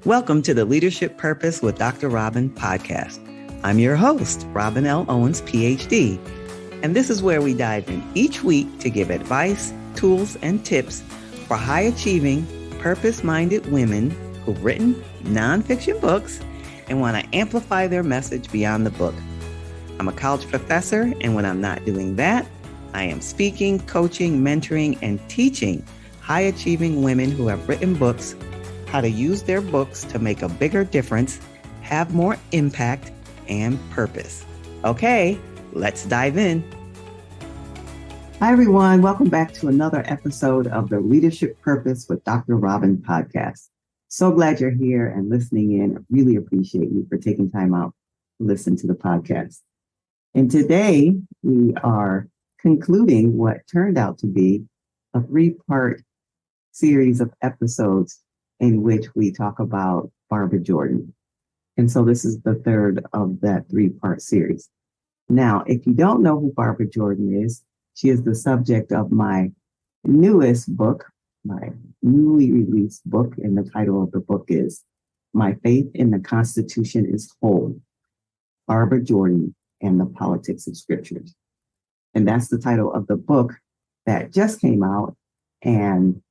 Welcome to the Leadership Purpose with Dr. Robin podcast. I'm your host, Robin L. Owens, PhD, and this is where we dive in each week to give advice, tools, and tips for high-achieving, purpose-minded women who've written nonfiction books and want to amplify their message beyond the book. I'm a college professor, and when I'm not doing that, I am speaking, coaching, mentoring, and teaching high-achieving women who have written books how to use their books to make a bigger difference, have more impact, and purpose. Okay, let's dive in. Hi, everyone. Welcome back to another episode of the Leadership Purpose with Dr. Robin podcast. So glad you're here and listening in. I really appreciate you for taking time out to listen to the podcast. And today we are concluding what turned out to be a 3-part series of episodes in which we talk about Barbara Jordan. And so this is the third of that 3-part series. Now, if you don't know who Barbara Jordan is, she is the subject of my newest book, my newly released book, and the title of the book is My Faith in the Constitution is Whole, Barbara Jordan and the Politics of Scriptures. And that's the title of the book that just came out. And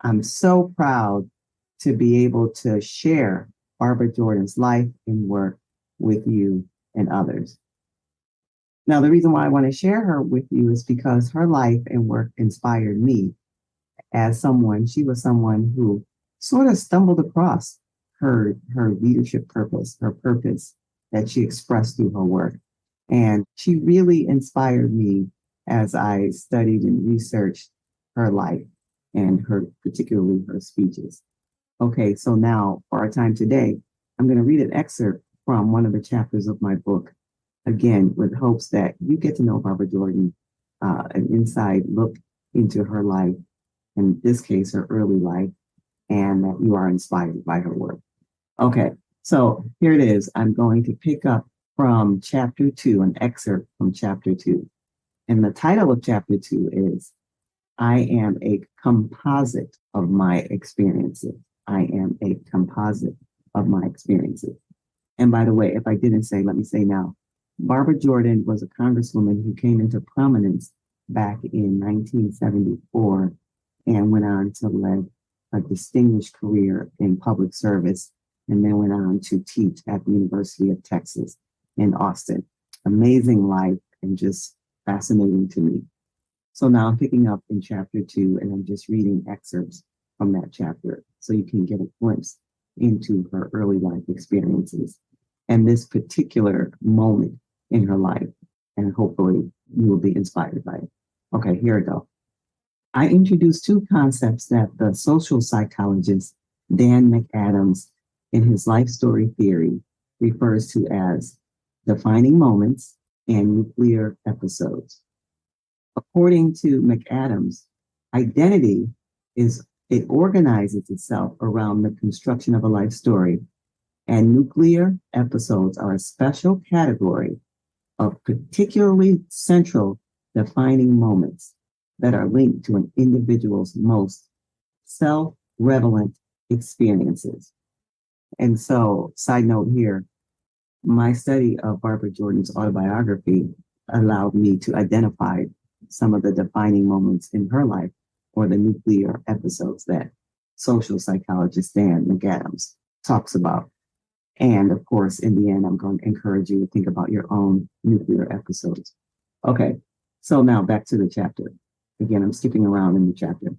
I'm so proud to be able to share Barbara Jordan's life and work with you and others. Now, the reason why I want to share her with you is because her life and work inspired me as she was someone who sort of stumbled across her leadership purpose, her purpose that she expressed through her work. And she really inspired me as I studied and researched her life and particularly her speeches. Okay, so now for our time today, I'm going to read an excerpt from one of the chapters of my book, again, with hopes that you get to know Barbara Jordan, an inside look into her life, in this case, her early life, and that you are inspired by her work. Okay, so here it is. I'm going to pick up from chapter 2, an excerpt from chapter 2. And the title of chapter 2 is, I am a composite of my experiences. I am a composite of my experiences. And by the way, if I didn't say, let me say now, Barbara Jordan was a congresswoman who came into prominence back in 1974 and went on to lead a distinguished career in public service, and then went on to teach at the University of Texas in Austin. Amazing life and just fascinating to me. So now I'm picking up in chapter 2, and I'm just reading excerpts from that chapter so you can get a glimpse into her early life experiences and this particular moment in her life. And hopefully you will be inspired by it. Okay, here we go. I introduced 2 concepts that the social psychologist Dan McAdams in his life story theory refers to as defining moments and nuclear episodes. According to McAdams, identity it organizes itself around the construction of a life story, and nuclear episodes are a special category of particularly central defining moments that are linked to an individual's most self-relevant experiences. And so, side note here, my study of Barbara Jordan's autobiography allowed me to identify some of the defining moments in her life, or the nuclear episodes that social psychologist Dan McAdams talks about. And of course, in the end, I'm going to encourage you to think about your own nuclear episodes. Okay, so now back to the chapter. Again, I'm skipping around in the chapter.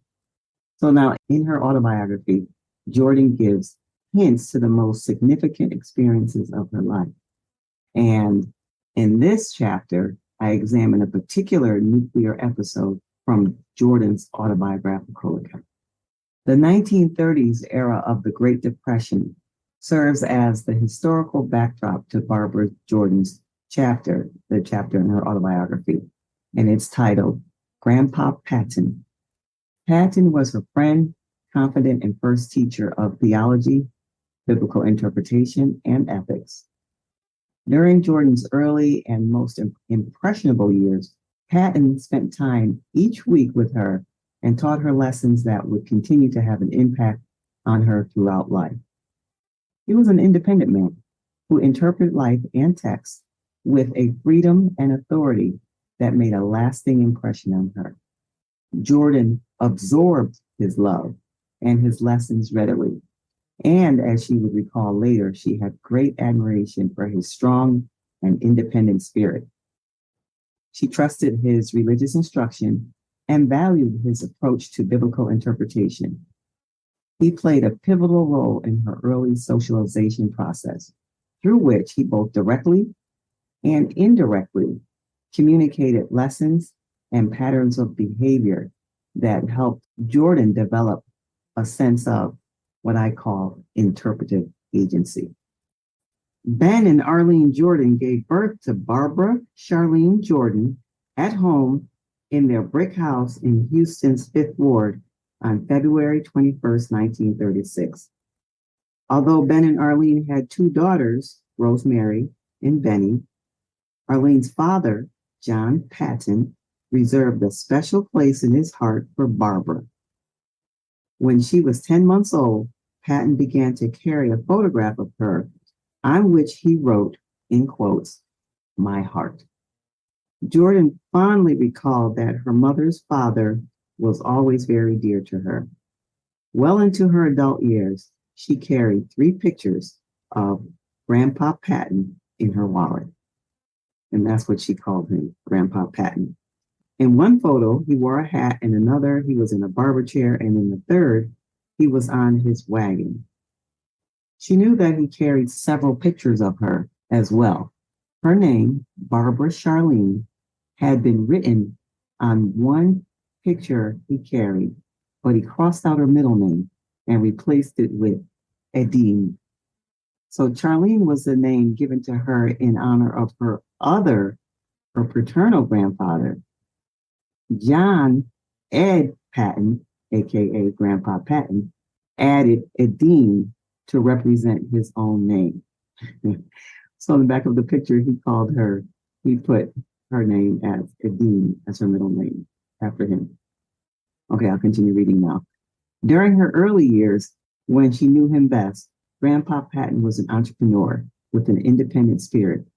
So now in her autobiography, Jordan gives hints to the most significant experiences of her life. And in this chapter, I examine a particular nuclear episode from Jordan's autobiographical account. The 1930s era of the Great Depression serves as the historical backdrop to Barbara Jordan's chapter, the chapter in her autobiography, and it's titled Grandpa Patton. Patton was her friend, confidant, and first teacher of theology, biblical interpretation, and ethics. During Jordan's early and most impressionable years, Patton spent time each week with her and taught her lessons that would continue to have an impact on her throughout life. He was an independent man who interpreted life and text with a freedom and authority that made a lasting impression on her. Jordan absorbed his love and his lessons readily. And as she would recall later, she had great admiration for his strong and independent spirit. She trusted his religious instruction and valued his approach to biblical interpretation. He played a pivotal role in her early socialization process, through which he both directly and indirectly communicated lessons and patterns of behavior that helped Jordan develop a sense of what I call interpretive agency. Ben and Arlene Jordan gave birth to Barbara Charlene Jordan at home in their brick house in Houston's Fifth Ward on February 21st, 1936. Although Ben and Arlene had two daughters, Rosemary and Benny, Arlene's father, John Patton, reserved a special place in his heart for Barbara. When she was 10 months old, Patton began to carry a photograph of her on which he wrote, in quotes, "My heart." Jordan fondly recalled that her mother's father was always very dear to her. Well into her adult years, she carried 3 pictures of Grandpa Patton in her wallet. And that's what she called him, Grandpa Patton. In one photo, he wore a hat. In another, he was in a barber chair. And in the third, he was on his wagon. She knew that he carried several pictures of her as well. Her name, Barbara Charlene, had been written on one picture he carried, but he crossed out her middle name and replaced it with Edine. So Charlene was the name given to her in honor of her paternal grandfather, John Ed Patton, aka Grandpa Patton, added Edine to represent his own name. So in the back of the picture, he put her name as Edine as her middle name after him. Okay, I'll continue reading now. During her early years, when she knew him best, Grandpa Patton was an entrepreneur with an independent spirit.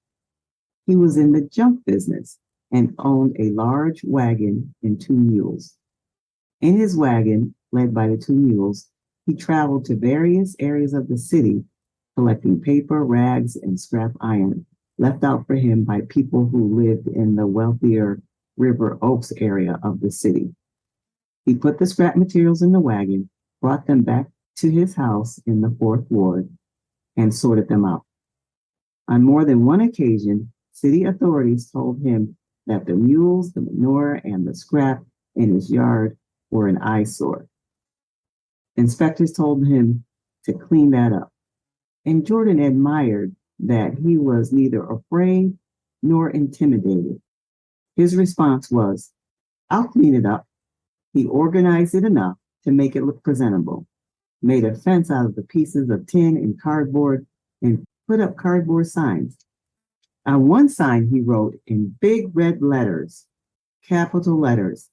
He was in the junk business and owned a large wagon and 2 mules. In his wagon, led by the 2 mules, he traveled to various areas of the city, collecting paper, rags, and scrap iron left out for him by people who lived in the wealthier River Oaks area of the city. He put the scrap materials in the wagon, brought them back to his house in the 4th Ward, and sorted them out. On more than one occasion, city authorities told him that the mules, the manure, and the scrap in his yard were an eyesore. Inspectors told him to clean that up, and Jordan admired that he was neither afraid nor intimidated. His response was, "I'll clean it up." He organized it enough to make it look presentable, made a fence out of the pieces of tin and cardboard, and put up cardboard signs. On one sign, he wrote in big red letters, capital letters,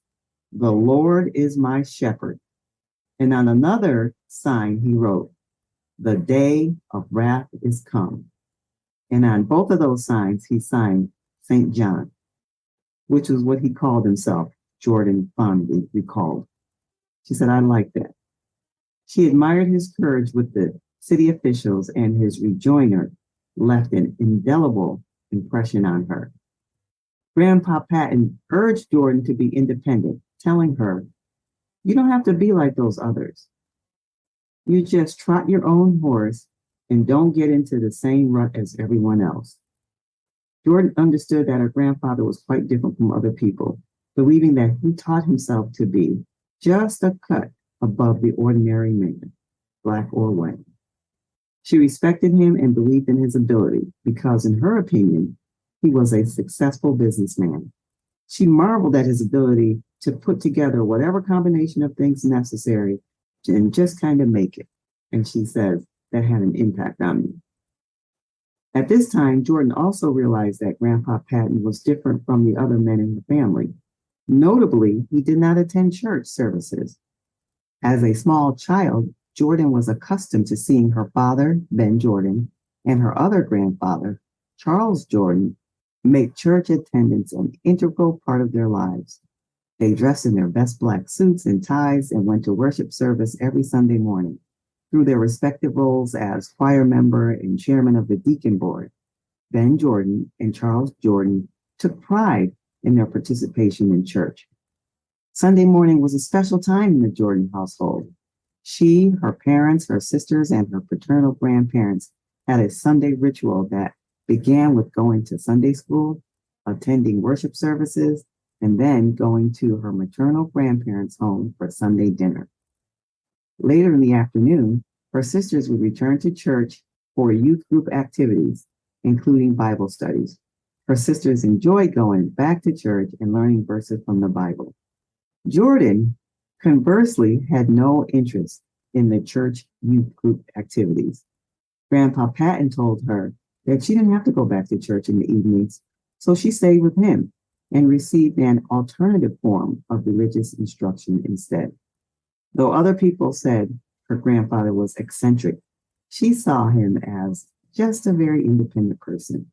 "The Lord is my shepherd." And on another sign, he wrote, "The day of wrath is come." And on both of those signs, he signed St. John, which was what he called himself, Jordan fondly recalled. She said, "I like that." She admired his courage with the city officials, and his rejoinder left an indelible impression on her. Grandpa Patton urged Jordan to be independent, telling her, "You don't have to be like those others. You just trot your own horse and don't get into the same rut as everyone else." Jordan understood that her grandfather was quite different from other people, believing that he taught himself to be just a cut above the ordinary man, black or white. She respected him and believed in his ability because, in her opinion, he was a successful businessman. She marveled at his ability to put together whatever combination of things necessary and just kind of make it. And she says that had an impact on me. At this time, Jordan also realized that Grandpa Patton was different from the other men in the family. Notably, he did not attend church services. As a small child, Jordan was accustomed to seeing her father, Ben Jordan, and her other grandfather, Charles Jordan, make church attendance an integral part of their lives. They dressed in their best black suits and ties and went to worship service every Sunday morning. Through their respective roles as choir member and chairman of the deacon board, Ben Jordan and Charles Jordan took pride in their participation in church. Sunday morning was a special time in the Jordan household. She, her parents, her sisters, and her paternal grandparents had a Sunday ritual that began with going to Sunday school, attending worship services, and then going to her maternal grandparents' home for Sunday dinner. Later in the afternoon, her sisters would return to church for youth group activities, including Bible studies. Her sisters enjoyed going back to church and learning verses from the Bible. Jordan, conversely, had no interest in the church youth group activities. Grandpa Patton told her that she didn't have to go back to church in the evenings, so she stayed with him and received an alternative form of religious instruction instead. Though other people said her grandfather was eccentric, she saw him as just a very independent person.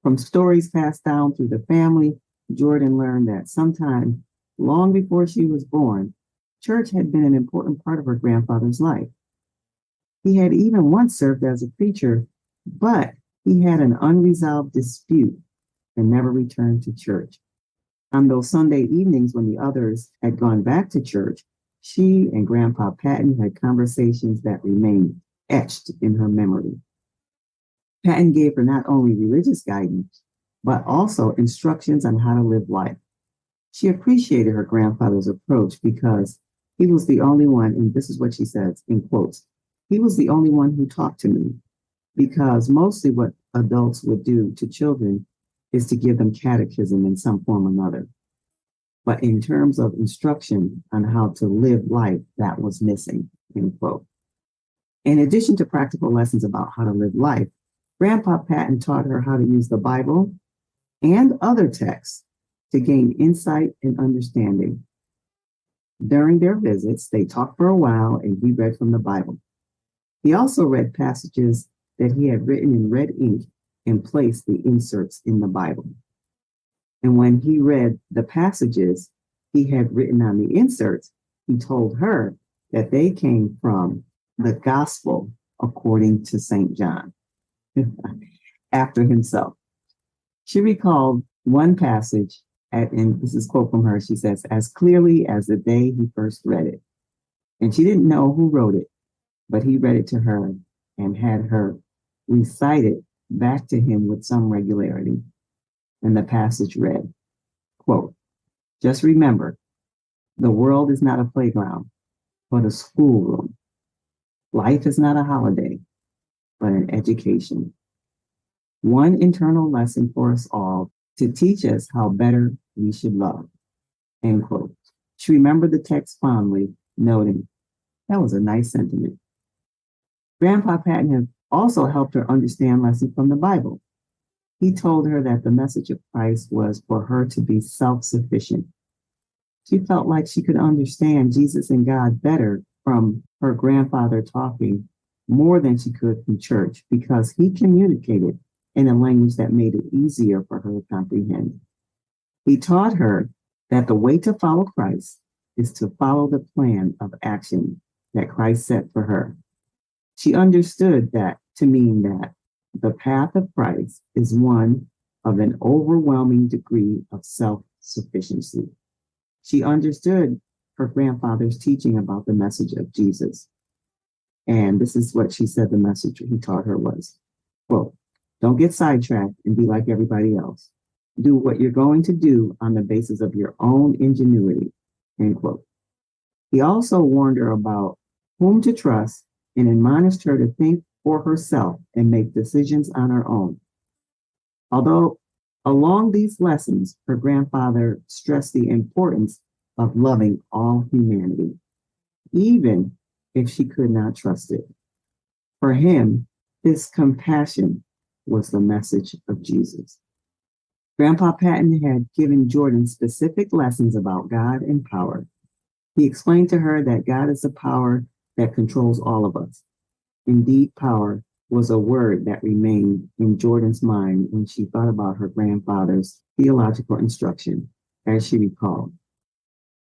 From stories passed down through the family, Jordan learned that sometime long before she was born, church had been an important part of her grandfather's life. He had even once served as a preacher, but he had an unresolved dispute and never returned to church. On those Sunday evenings when the others had gone back to church, she and Grandpa Patton had conversations that remained etched in her memory. Patton gave her not only religious guidance, but also instructions on how to live life. She appreciated her grandfather's approach because he was the only one, and this is what she says in quotes, he was the only one who talked to me, because mostly what adults would do to children is to give them catechism in some form or another. But in terms of instruction on how to live life, that was missing, end quote. In addition to practical lessons about how to live life, Grandpa Patton taught her how to use the Bible and other texts to gain insight and understanding. During their visits, they talked for a while and he read from the Bible. He also read passages that he had written in red ink and placed the inserts in the Bible. And when he read the passages he had written on the inserts, he told her that they came from the Gospel according to St. John, after himself. She recalled one passage, and this is a quote from her, she says, as clearly as the day he first read it. And she didn't know who wrote it, but he read it to her and had her recite it back to him with some regularity. And the passage read, quote, just remember, the world is not a playground, but a schoolroom. Life is not a holiday, but an education. One internal lesson for us all to teach us how better we should love, end quote. She remembered the text fondly, noting, that was a nice sentiment. Grandpa Patton had also helped her understand lessons from the Bible. He told her that the message of Christ was for her to be self-sufficient. She felt like she could understand Jesus and God better from her grandfather talking more than she could from church because he communicated in a language that made it easier for her to comprehend. He taught her that the way to follow Christ is to follow the plan of action that Christ set for her. She understood that to mean that the path of Christ is one of an overwhelming degree of self-sufficiency. She understood her grandfather's teaching about the message of Jesus. And this is what she said the message he taught her was, quote, don't get sidetracked and be like everybody else. Do what you're going to do on the basis of your own ingenuity, end quote. He also warned her about whom to trust and admonished her to think for herself and make decisions on her own. Although along these lessons, her grandfather stressed the importance of loving all humanity, even if she could not trust it. For him, this compassion was the message of Jesus. Grandpa Patton had given Jordan specific lessons about God and power. He explained to her that God is a power that controls all of us. Indeed, power was a word that remained in Jordan's mind when she thought about her grandfather's theological instruction, as she recalled.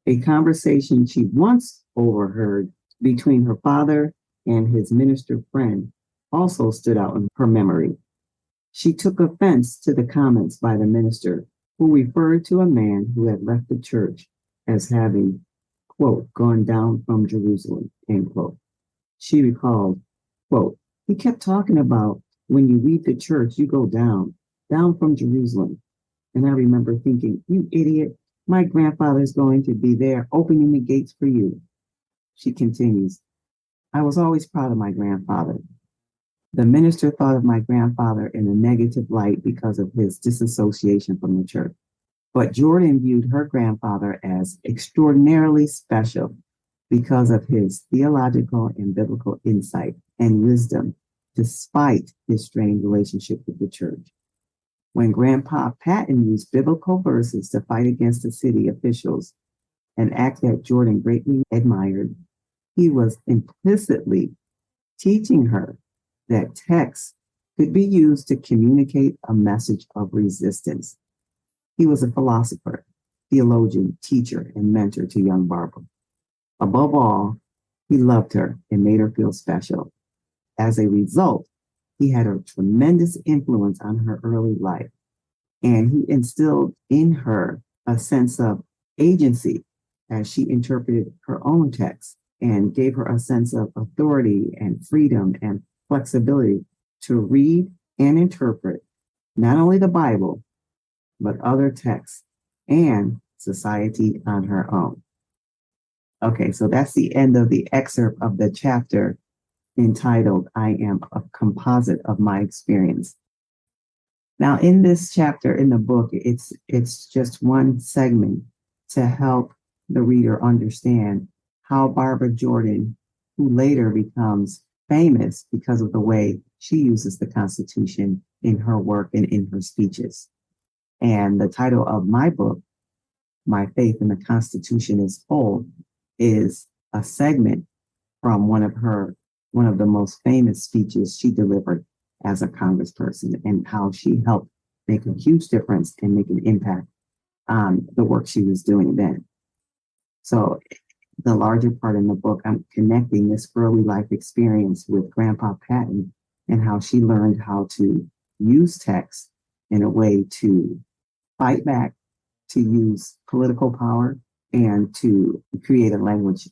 A conversation she once overheard between her father and his minister friend also stood out in her memory. She took offense to the comments by the minister, who referred to a man who had left the church as having, quote, gone down from Jerusalem, end quote. She recalled, quote, he kept talking about when you leave the church, you go down from Jerusalem. And I remember thinking, you idiot, my grandfather's going to be there opening the gates for you. She continues, I was always proud of my grandfather. The minister thought of my grandfather in a negative light because of his disassociation from the church. But Jordan viewed her grandfather as extraordinarily special because of his theological and biblical insight and wisdom, despite his strained relationship with the church. When Grandpa Patton used biblical verses to fight against the city officials, an act that Jordan greatly admired, he was implicitly teaching her that text could be used to communicate a message of resistance. He was a philosopher, theologian, teacher, and mentor to young Barbara. Above all, he loved her and made her feel special. As a result, he had a tremendous influence on her early life, and he instilled in her a sense of agency as she interpreted her own text and gave her a sense of authority and freedom and flexibility to read and interpret not only the Bible, but other texts and society on her own. Okay, so that's the end of the excerpt of the chapter entitled, I Am a Composite of My Experience. Now, in this chapter in the book, it's just one segment to help the reader understand how Barbara Jordan, who later becomes famous because of the way she uses the Constitution in her work and in her speeches. And the title of my book, My Faith in the Constitution is Whole, is a segment from one of the most famous speeches she delivered as a congressperson, and how she helped make a huge difference and make an impact on the work she was doing then. So the larger part in the book, I'm connecting this early life experience with Grandpa Patton and how she learned how to use text in a way to fight back, to use political power, and to create a language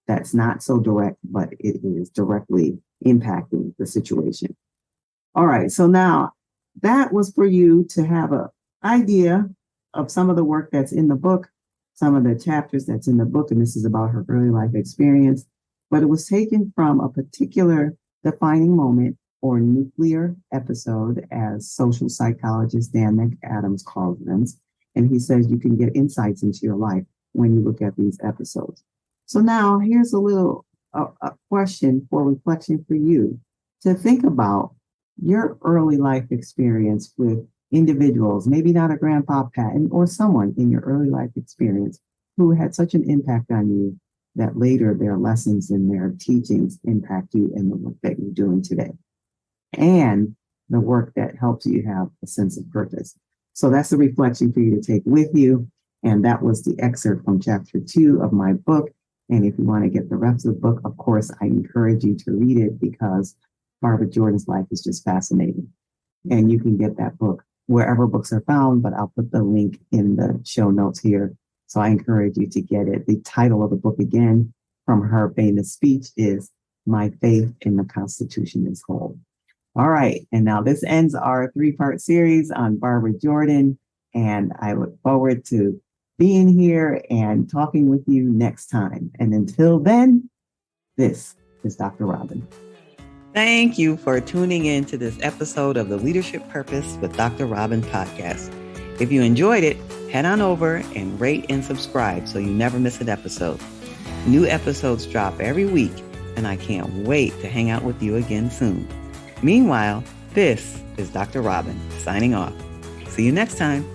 that's not so direct, but it is directly impacting the situation. All right, so now that was for you to have an idea of some of the work that's in the book, some of the chapters that's in the book, and this is about her early life experience, but it was taken from a particular defining moment or nuclear episode, as social psychologist Dan McAdams calls them. And he says you can get insights into your life when you look at these episodes. So now here's a little a question for reflection for you to think about your early life experience with individuals, maybe not a Grandpa Patton or someone in your early life experience who had such an impact on you that later their lessons and their teachings impact you in the work that you're doing today, and the work that helps you have a sense of purpose. So that's the reflection for you to take with you. And that was the excerpt from chapter 2 of my book. And if you want to get the rest of the book, of course, I encourage you to read it, because Barbara Jordan's life is just fascinating. And you can get that book wherever books are found, but I'll put the link in the show notes here. So I encourage you to get it. The title of the book, again, from her famous speech, is My Faith in the Constitution is Whole. All right. And now this ends our 3-part series on Barbara Jordan. And I look forward to being here and talking with you next time. And until then, this is Dr. Robin. Thank you for tuning in to this episode of the Leadership Purpose with Dr. Robin podcast. If you enjoyed it, head on over and rate and subscribe so you never miss an episode. New episodes drop every week, and I can't wait to hang out with you again soon. Meanwhile, this is Dr. Robin signing off. See you next time.